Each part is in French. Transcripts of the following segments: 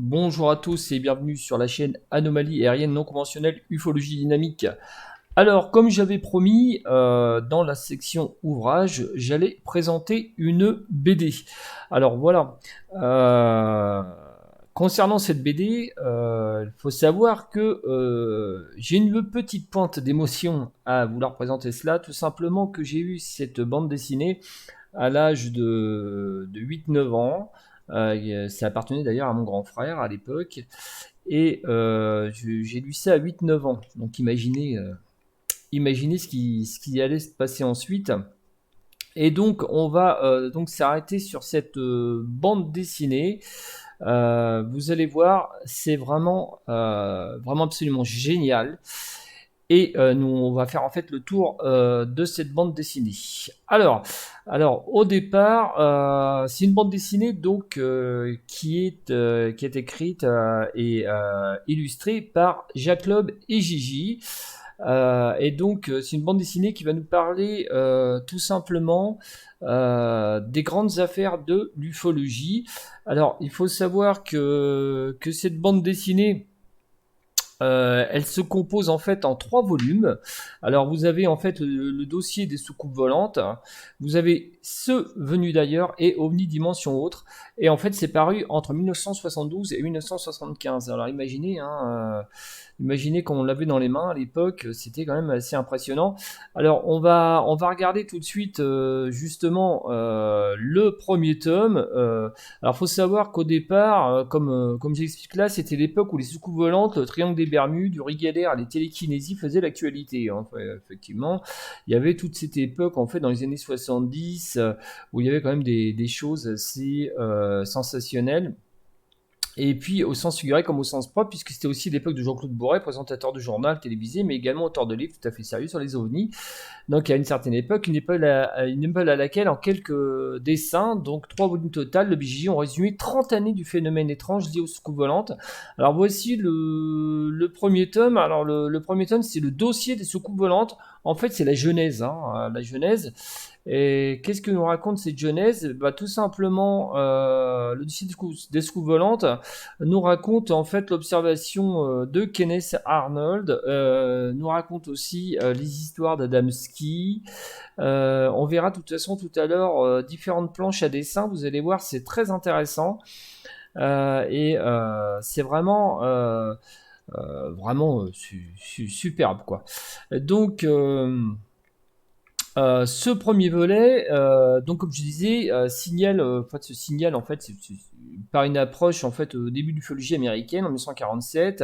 Bonjour à tous et bienvenue sur la chaîne Anomalie aérienne non conventionnelle Ufologie dynamique. Alors, comme j'avais promis, dans la section ouvrage, j'allais présenter une BD. Alors voilà, euh, concernant cette BD, il faut savoir que j'ai une petite pointe d'émotion à vouloir présenter cela, tout simplement que j'ai eu cette bande dessinée à l'âge de 8-9 ans. Ça appartenait d'ailleurs à mon grand frère à l'époque. Et j'ai lu ça à 8-9 ans. Donc imaginez ce qui allait se passer ensuite. Et donc on va donc s'arrêter sur cette bande dessinée. Vous allez voir, c'est vraiment absolument génial. Et nous, on va faire en fait le tour de cette bande dessinée. Alors au départ, c'est une bande dessinée donc qui est écrite et illustrée par Jacques Loeb et Gigi. Et donc, c'est une bande dessinée qui va nous parler tout simplement des grandes affaires de l'ufologie. Alors, il faut savoir que cette bande dessinée, elle se compose en fait en 3 volumes. Alors vous avez en fait le dossier des soucoupes volantes, vous avez ceux venus d'ailleurs et OVNI Dimension Autre, et en fait c'est paru entre 1972 et 1975. Alors imaginez qu'on l'avait dans les mains à l'époque, c'était quand même assez impressionnant. Alors on va regarder tout de suite justement le premier tome. Alors, faut savoir qu'au départ, comme j'explique là, c'était l'époque où les soucoupes volantes, le triangle des Bermudes, Uri Geller et les télékinésies faisaient l'actualité. Hein. Effectivement, il y avait toute cette époque, en fait, dans les années 70, où il y avait quand même des choses assez sensationnelles. Et puis au sens figuré comme au sens propre, puisque c'était aussi l'époque de Jean-Claude Bourret, présentateur de journal télévisé, mais également auteur de livres tout à fait sérieux sur les ovnis. Donc à une certaine époque, une époque à laquelle, en quelques dessins, donc 3 volumes total, le BJJ ont résumé 30 années du phénomène étrange lié aux soucoupes volantes. Alors voici le premier tome. Alors le premier tome, c'est le dossier des soucoupes volantes. En fait, c'est la genèse. La genèse. Et qu'est-ce que nous raconte cette genèse? Bah, tout simplement, le dossier des soucoupes volantes nous raconte en fait l'observation de Kenneth Arnold, nous raconte aussi les histoires d'Adamski. On verra de toute façon tout à l'heure différentes planches à dessin, vous allez voir, c'est très intéressant. Et c'est vraiment superbe quoi. Donc ce premier volet, donc comme je disais, signale, en fait, ce signal en fait, par une approche en fait au début de l'ufologie américaine en 1947,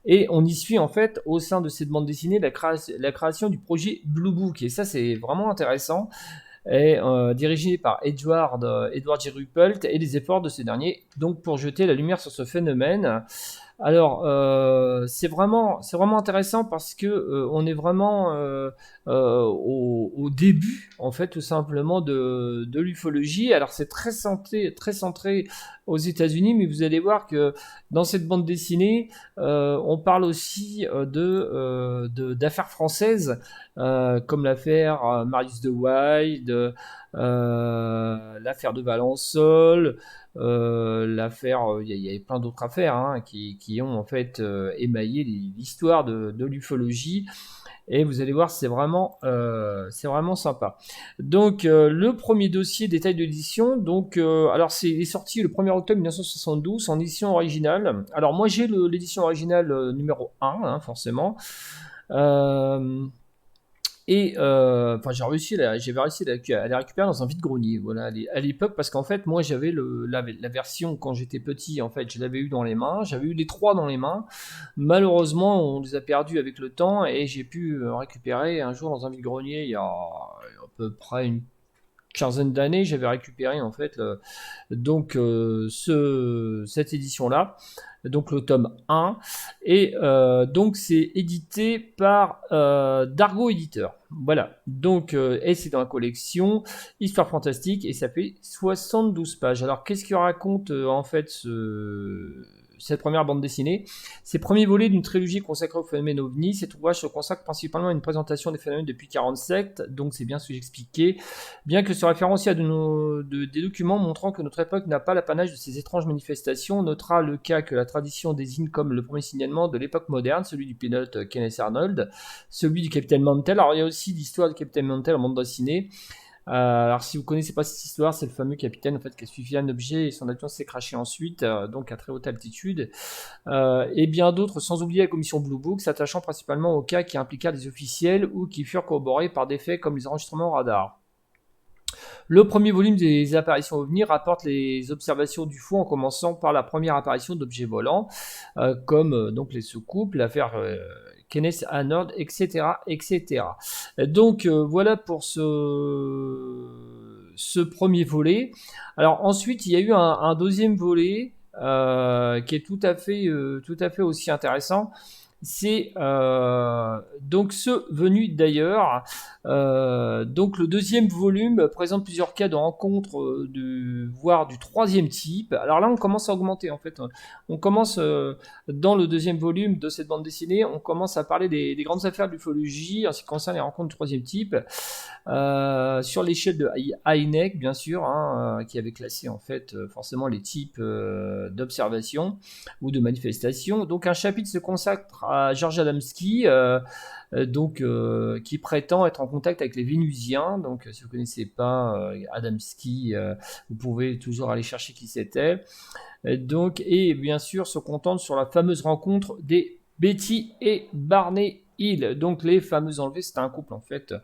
et on y suit en fait au sein de cette bande dessinée la création du projet Blue Book, et ça c'est vraiment intéressant, et dirigé par Edward J. Ruppelt, et les efforts de ce dernier donc pour jeter la lumière sur ce phénomène. Alors, c'est vraiment intéressant parce que on est vraiment au début, en fait, tout simplement de l'ufologie. Alors, c'est très centré aux États-Unis, mais vous allez voir que dans cette bande dessinée, on parle aussi d'affaires françaises, comme l'affaire Marius de Wild, l'affaire de Valençol. L'affaire, il y avait plein d'autres affaires qui ont en fait émaillé l'histoire de l'ufologie. Et vous allez voir, c'est vraiment sympa. Donc, le premier dossier détail de l'édition. Donc, alors, il est sorti le 1er octobre 1972 en édition originale. Alors, moi, j'ai l'édition originale numéro 1, forcément. Euh, et enfin, j'avais réussi à la récupérer dans un vide-grenier, voilà, à l'époque, parce qu'en fait, moi, j'avais la version quand j'étais petit, en fait, je l'avais eu dans les mains, j'avais eu les 3 dans les mains. Malheureusement, on les a perdus avec le temps, et j'ai pu récupérer un jour dans un vide-grenier, il y a à peu près une quinzaine d'années, j'avais récupéré en fait donc cette édition-là, donc le tome 1, et donc c'est édité par Dargo Éditeur. Voilà, donc et c'est dans la collection Histoire Fantastique, et ça fait 72 pages. Alors qu'est-ce que raconte en fait cette première bande dessinée. C'est le premier volet d'une trilogie consacrée au phénomène OVNI. Cet ouvrage se consacre principalement à une présentation des phénomènes depuis 1947, donc c'est bien ce que j'expliquais, bien que se référant aussi à des documents montrant que notre époque n'a pas l'apanage de ces étranges manifestations. On notera le cas que la tradition désigne comme le premier signalement de l'époque moderne, celui du pilote Kenneth Arnold, celui du capitaine Mantell. Alors il y a aussi l'histoire du capitaine Mantell en bande dessinée. Alors si vous connaissez pas cette histoire, c'est le fameux capitaine en fait qui a suivi un objet et son avion s'est crashé ensuite, donc à très haute altitude. Et bien d'autres, sans oublier la commission Blue Book, s'attachant principalement aux cas qui impliquaient des officiels ou qui furent corroborés par des faits comme les enregistrements radar. Le premier volume des apparitions OVNI rapporte les observations du fou en commençant par la première apparition d'objets volants, comme donc les soucoupes, l'affaire Kenneth Arnold, etc., etc. Donc voilà pour ce premier volet. Alors ensuite, il y a eu un deuxième volet qui est tout à fait aussi intéressant. C'est donc ce venu d'ailleurs. Donc le deuxième volume présente plusieurs cas de rencontres voire du troisième type. Alors là, on commence à augmenter en fait. On commence dans le deuxième volume de cette bande dessinée, on commence à parler des grandes affaires de l'ufologie en ce qui concerne les rencontres du troisième type. Sur l'échelle de Hynek, bien sûr, qui avait classé en fait forcément les types d'observation ou de manifestation. Donc un chapitre se consacre à George Adamski, qui prétend être en contact avec les Vénusiens. Donc si vous ne connaissez pas Adamski, vous pouvez toujours aller chercher qui c'était. Et bien sûr se contente sur la fameuse rencontre des Betty et Barney Hill. Donc les fameux enlevés, c'était un couple en fait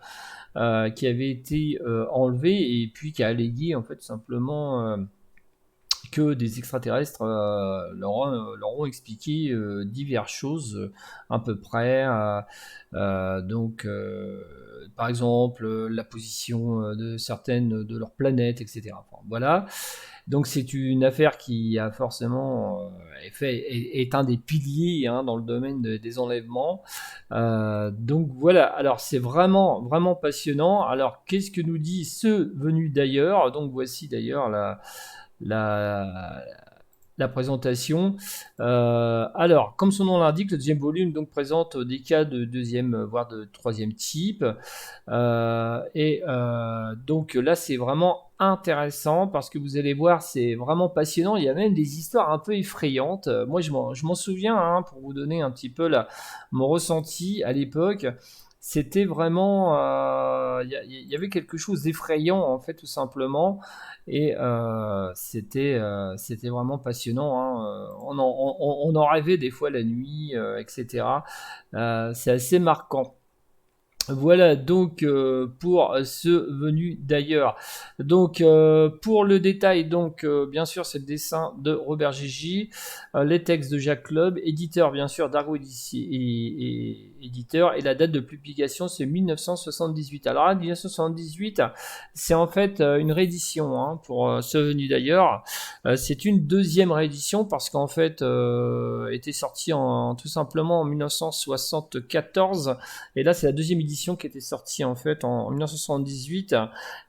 qui avait été enlevé et puis qui a allégué en fait simplement que des extraterrestres leur ont expliqué diverses choses à peu près. Par exemple, la position de certaines de leurs planètes, etc. Enfin, voilà. Donc c'est une affaire qui a forcément est un des piliers dans le domaine des enlèvements. Donc voilà, alors c'est vraiment, vraiment passionnant. Alors qu'est-ce que nous dit ce venu d'ailleurs? Donc voici d'ailleurs la, la présentation. Alors, comme son nom l'indique, le deuxième volume donc présente des cas de deuxième voire de troisième type. Donc là, c'est vraiment intéressant parce que vous allez voir, c'est vraiment passionnant. Il y a même des histoires un peu effrayantes. Moi, je m'en souviens, pour vous donner un petit peu mon ressenti à l'époque. C'était vraiment, il y avait quelque chose d'effrayant en fait, tout simplement. Et c'était vraiment passionnant. On en rêvait des fois la nuit, etc. C'est assez marquant. Voilà donc pour ce venu d'ailleurs. Donc pour le détail, donc bien sûr c'est le dessin de Robert Gigi, les textes de Jacques Loeb, éditeur bien sûr d'Argo éditeur, et la date de publication c'est 1978. Alors là, 1978 c'est en fait une réédition pour ce venu d'ailleurs. C'est une deuxième réédition parce qu'en fait était sorti tout simplement en 1974 et là c'est la deuxième édition qui était sortie en fait en 1978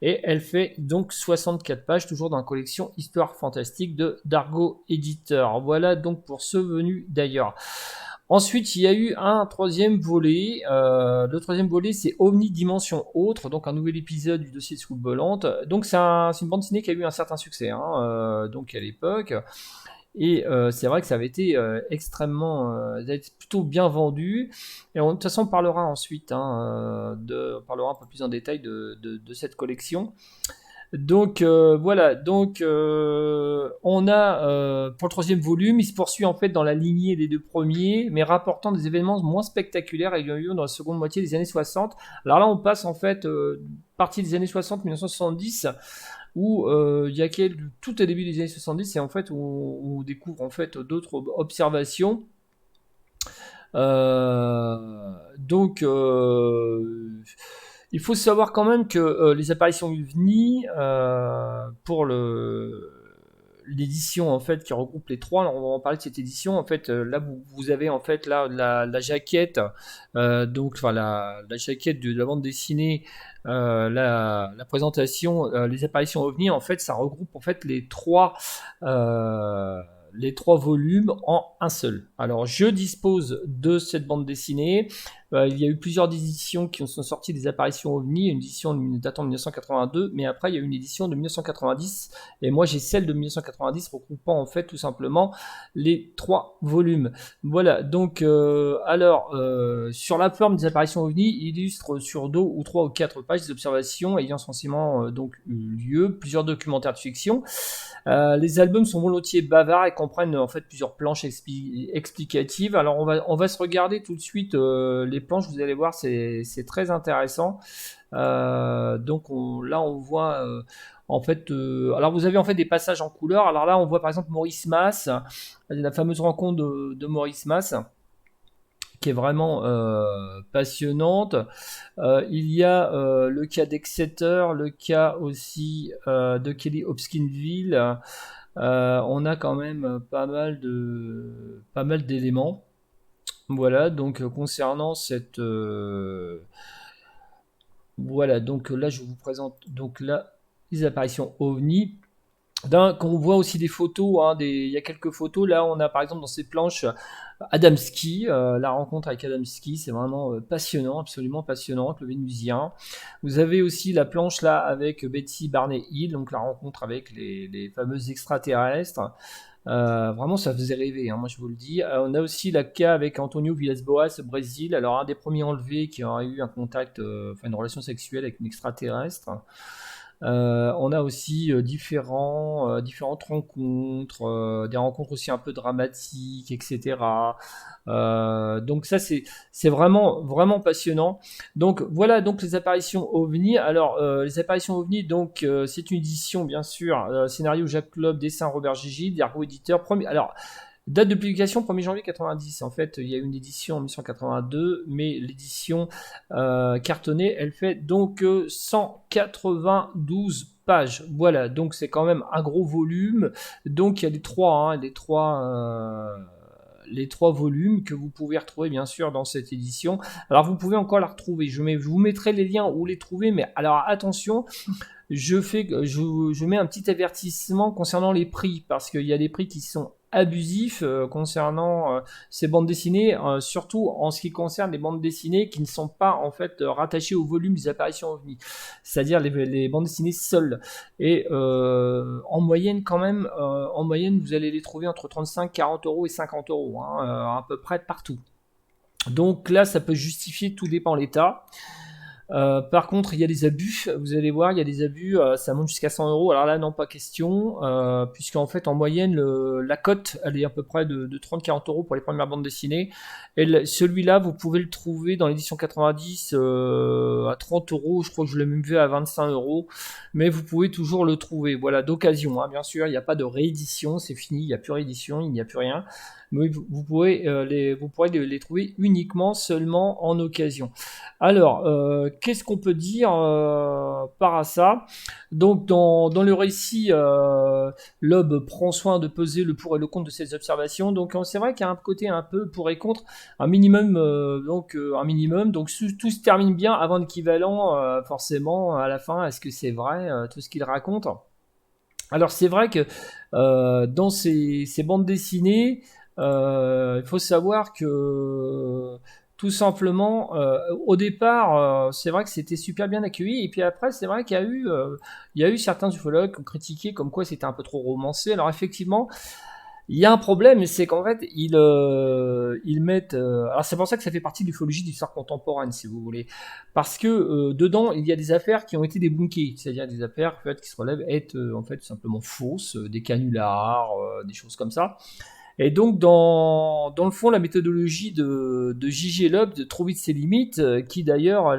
et elle fait donc 64 pages toujours dans la collection Histoire fantastique de Dargo Éditeur. Voilà donc pour ce venu d'ailleurs. Ensuite, il y a eu un troisième volet. Le troisième volet, c'est OVNI Dimension Autre, donc un nouvel épisode du dossier de Soucoupe Volante. Donc c'est une bande dessinée qui a eu un certain succès, donc à l'époque. Et c'est vrai que ça avait été extrêmement, plutôt bien vendu. Et de toute façon, on parlera ensuite, on parlera un peu plus en détail de cette collection. Donc voilà, donc on a pour le troisième volume, il se poursuit en fait dans la lignée des deux premiers, mais rapportant des événements moins spectaculaires ayant eu dans la seconde moitié des années 60. Alors là, on passe en fait partie des années 60, 1970, où il y a tout au début des années 70, c'est en fait où on découvre en fait d'autres observations. Donc il faut savoir quand même que les apparitions UVNI pour l'édition en fait qui regroupe les trois, alors on va en parler de cette édition en fait. Là vous avez en fait là la jaquette, donc enfin la jaquette de la bande dessinée, la présentation, les apparitions OVNI en fait ça regroupe en fait les trois les 3 volumes en un seul. Alors, je dispose de cette bande dessinée. Il y a eu plusieurs éditions qui sont sorties des apparitions OVNI, une édition datant de 1982, mais après il y a eu une édition de 1990, et moi j'ai celle de 1990 regroupant en fait tout simplement les 3 volumes. Voilà, donc sur la forme des apparitions OVNI, il illustre sur 2 ou 3 ou 4 pages des observations ayant censément donc eu lieu, plusieurs documentaires de fiction. Les albums sont volontiers bavards et comprennent en fait plusieurs planches explicatives. Alors on va se regarder tout de suite les planches, vous allez voir, c'est très intéressant. Donc là on voit en fait, alors vous avez en fait des passages en couleur. Alors là on voit par exemple Maurice Mas, la fameuse rencontre de Maurice Mas, qui est vraiment passionnante. Il y a le cas d'Exeter, le cas aussi de Kelly Hopkinsville. On a quand même pas mal d'éléments. Voilà, donc concernant cette voilà, donc là je vous présente donc là les apparitions OVNI. Quand on voit aussi des photos, hein, il y a quelques photos. Là, on a par exemple dans ces planches Adamski, la rencontre avec Adamski, c'est vraiment passionnant, absolument passionnant, avec le Vénusien. Vous avez aussi la planche là avec Betsy Barney Hill, donc la rencontre avec les fameux extraterrestres. Vraiment, ça faisait rêver, hein, moi je vous le dis. On a aussi la cas avec Antonio Villas-Boas au Brésil, alors un des premiers enlevés qui aurait eu un contact, enfin une relation sexuelle avec une extraterrestre. On a aussi différentes rencontres, des rencontres aussi un peu dramatiques, etc. Donc ça c'est vraiment passionnant. Donc voilà donc les apparitions OVNI. Alors les apparitions OVNI, donc c'est une édition bien sûr, scénario Jacques Club, dessin Robert Gigi, Dargo éditeur. Alors date de publication 1er janvier 90. En fait, il y a une édition en 1982, mais l'édition cartonnée, elle fait donc 192 pages. Voilà, donc c'est quand même un gros volume. Donc il y a les trois volumes que vous pouvez retrouver bien sûr dans cette édition. Alors vous pouvez encore la retrouver. Je vous mettrai les liens où les trouver, mais alors attention. Je mets un petit avertissement concernant les prix, parce qu'il y a des prix qui sont abusifs concernant ces bandes dessinées, surtout en ce qui concerne les bandes dessinées qui ne sont pas en fait rattachées au volume des apparitions OVNI, c'est-à-dire les bandes dessinées seules. Et en moyenne quand même, en moyenne vous allez les trouver entre 35, 40 euros et 50 euros, hein, à peu près partout. Donc là ça peut justifier, tout dépend l'état. Par contre, il y a des abus, vous allez voir, il y a des abus, ça monte jusqu'à 100 euros. Alors là, non, pas question, puisqu'en fait, en moyenne, la cote, elle est à peu près de 30-40 euros pour les premières bandes dessinées. Et celui-là, vous pouvez le trouver dans l'édition 90 à 30 euros. Je crois que je l'ai même vu à 25 euros, mais vous pouvez toujours le trouver. Voilà, d'occasion, hein, bien sûr, il n'y a pas de réédition, c'est fini, il n'y a plus réédition, il n'y a plus rien. Mais vous pourrez les trouver uniquement seulement en occasion. Alors, qu'est-ce qu'on peut dire par à ça? Donc, dans le récit, Loeb prend soin de peser le pour et le contre de ses observations. Donc, c'est vrai qu'il y a un côté un peu pour et contre, un minimum. Donc, tout se termine bien avant l'équivalent, forcément, à la fin. Est-ce que c'est vrai, tout ce qu'il raconte? Alors, c'est vrai que dans ces bandes dessinées, il faut savoir que tout simplement, au départ, c'est vrai que c'était super bien accueilli, et puis après, c'est vrai qu'il y a eu certains ufologues qui ont critiqué comme quoi c'était un peu trop romancé. Alors effectivement, il y a un problème, c'est qu'en fait, ils mettent. Alors c'est pour ça que ça fait partie de l'ufologie d'histoire contemporaine, si vous voulez, parce que dedans, il y a des affaires qui ont été débunkées, c'est-à-dire des affaires en fait, qui se relèvent être en fait simplement fausses, des canulars, des choses comme ça. Et donc, dans le fond, la méthodologie de J.G. Loeb de trouver ses limites, qui d'ailleurs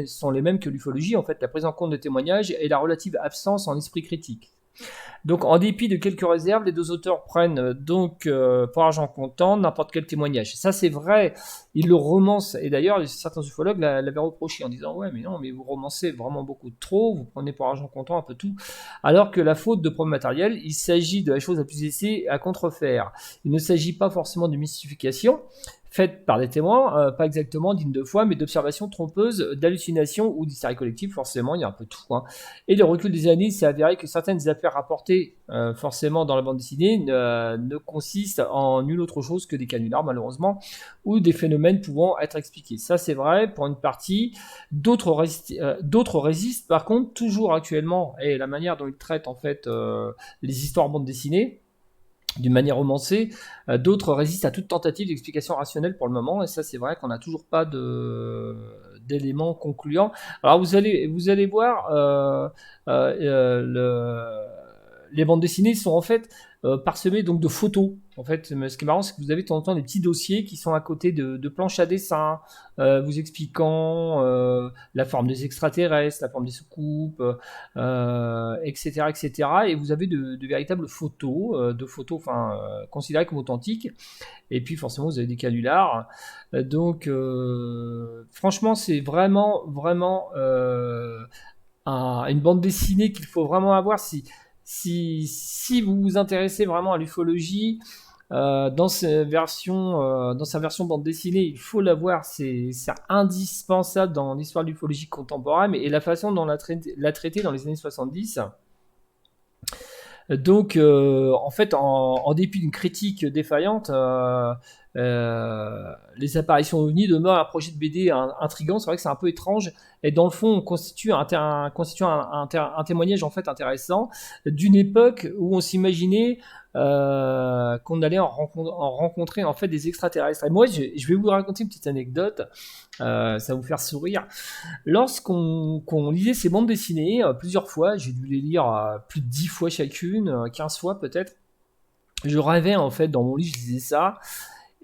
sont les mêmes que l'ufologie, en fait, la prise en compte de témoignages et la relative absence en esprit critique. Donc, en dépit de quelques réserves, les deux auteurs prennent pour argent comptant n'importe quel témoignage. Ça, c'est vrai, ils le romancent. Et d'ailleurs, certains ufologues l'avaient reproché en disant « Ouais, mais non, mais vous romancez vraiment beaucoup trop, vous prenez pour argent comptant un peu tout. » Alors que la faute de preuve matérielle, il s'agit de la chose la plus aisée à contrefaire. Il ne s'agit pas forcément de mystification faite par des témoins, pas exactement dignes de foi, mais d'observations trompeuses, d'hallucinations ou d'hystérie collective, forcément, il y a un peu tout. Hein. Et le recul des années, c'est avéré que certaines affaires rapportées rapporté forcément dans la bande dessinée ne consiste en nulle autre chose que des canulars, malheureusement, ou des phénomènes pouvant être expliqués. Ça, c'est vrai pour une partie. D'autres résistent, par contre, toujours actuellement, et la manière dont ils traitent en fait les histoires bande dessinée, d'une manière romancée, d'autres résistent à toute tentative d'explication rationnelle pour le moment, et ça c'est vrai qu'on n'a toujours pas d'éléments concluants. Alors vous allez voir, les bandes dessinées sont en fait parsemées donc de photos. En fait, ce qui est marrant, c'est que vous avez de temps en temps des petits dossiers qui sont à côté de planches à dessin, vous expliquant la forme des extraterrestres, la forme des soucoupes, etc., etc. Et vous avez de véritables photos, considérées comme authentiques. Et puis forcément, vous avez des canulars. Donc, franchement, c'est vraiment, vraiment une bande dessinée qu'il faut vraiment avoir si vous vous intéressez vraiment à l'ufologie. Dans sa version bande dessinée, il faut la voir, c'est indispensable dans l'histoire de l'ufologie contemporaine et la façon dont l'a traité dans les années 70. Donc, en fait, en dépit d'une critique défaillante, les apparitions ovnis demeurent un projet de BD intrigant. C'est vrai que c'est un peu étrange, et dans le fond, on constitue un témoignage en fait intéressant d'une époque où on s'imaginait qu'on allait en rencontrer en fait des extraterrestres. Et moi, je vais vous raconter une petite anecdote. Ça va vous faire sourire. Lorsqu'on lisait ces bandes dessinées, plusieurs fois, j'ai dû les lire plus de 10 fois chacune, 15 fois peut-être. Je rêvais en fait dans mon lit, je lisais ça.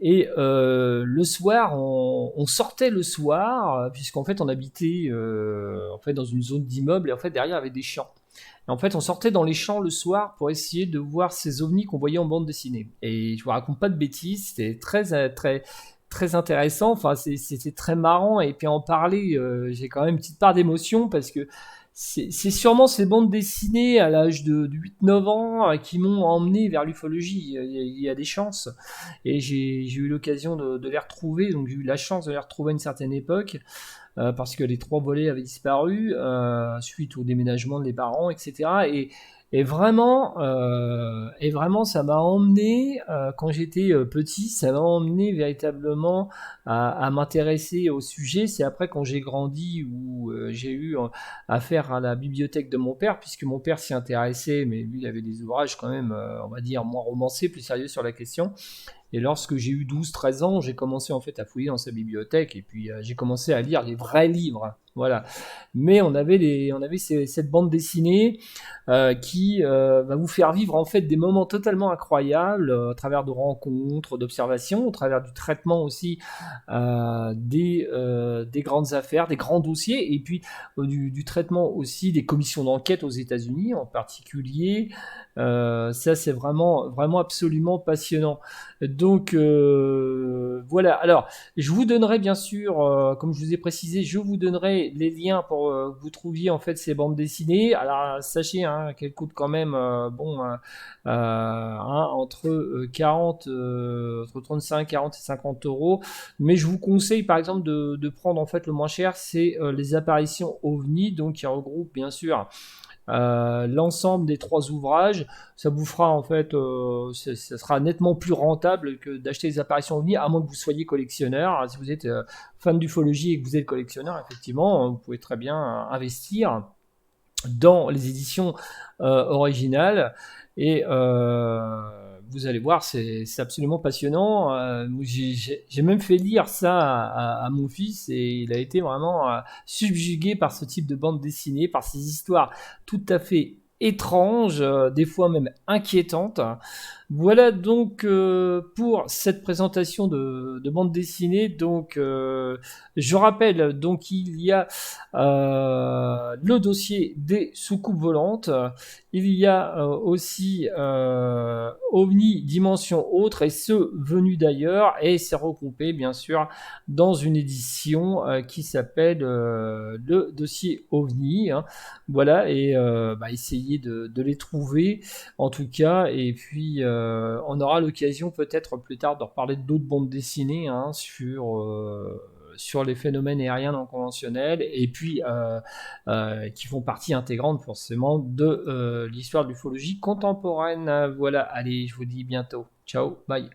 Et le soir, on sortait le soir, puisqu'en fait on habitait en fait dans une zone d'immeuble, et en fait derrière il y avait des champs. Et en fait on sortait dans les champs le soir pour essayer de voir ces ovnis qu'on voyait en bande dessinée. Et je vous raconte pas de bêtises, c'était très intéressant, enfin c'était très marrant, et puis en parler, j'ai quand même une petite part d'émotion, parce que c'est sûrement ces bandes dessinées à l'âge de 8-9 ans qui m'ont emmené vers l'ufologie. Il y a des chances. Et j'ai eu l'occasion de les retrouver, donc j'ai eu la chance de les retrouver à une certaine époque, parce que les 3 volets avaient disparu suite au déménagement des parents, etc. Et vraiment, ça m'a emmené, quand j'étais petit, ça m'a emmené véritablement à m'intéresser au sujet. C'est après, quand j'ai grandi, où j'ai eu affaire à la bibliothèque de mon père, puisque mon père s'y intéressait, mais lui, il avait des ouvrages quand même, on va dire, moins romancés, plus sérieux sur la question. Et lorsque j'ai eu 12-13 ans, j'ai commencé en fait à fouiller dans sa bibliothèque, et puis j'ai commencé à lire les vrais livres. Voilà. Mais on avait cette bande dessinée qui va vous faire vivre en fait des moments totalement incroyables, à travers de rencontres, d'observations, au travers du traitement aussi des grandes affaires, des grands dossiers, et puis du traitement aussi des commissions d'enquête aux États-Unis en particulier. Ça, c'est vraiment, vraiment absolument passionnant. Donc voilà. Alors, je vous donnerai bien sûr, comme je vous ai précisé, je vous donnerai les liens pour que vous trouviez en fait ces bandes dessinées. Alors sachez qu'elles coûtent quand même entre 35, 40 et 50 euros. Mais je vous conseille par exemple de prendre en fait le moins cher, c'est les apparitions OVNI, donc qui regroupe bien sûr l'ensemble des 3 ouvrages. Ça vous fera en fait, ça sera nettement plus rentable que d'acheter les apparitions OVNI, à moins que vous soyez collectionneur. Si vous êtes fan d'ufologie et que vous êtes collectionneur, effectivement, vous pouvez très bien investir dans les éditions originales, et vous allez voir, c'est absolument passionnant. J'ai même fait lire ça à mon fils, et il a été vraiment subjugué par ce type de bande dessinée, par ces histoires tout à fait étranges, des fois même inquiétantes. Voilà donc pour cette présentation de bande dessinée. Donc je rappelle, donc il y a le dossier des soucoupes volantes, il y a aussi OVNI dimension autre, et ceux venus d'ailleurs, et c'est regroupé bien sûr dans une édition qui s'appelle le dossier OVNI. Voilà, et essayez de les trouver en tout cas, et puis on aura l'occasion peut-être plus tard de reparler d'autres bandes dessinées sur les phénomènes aériens non conventionnels et puis qui font partie intégrante forcément de l'histoire de l'ufologie contemporaine. Voilà, allez, je vous dis bientôt. Ciao, bye.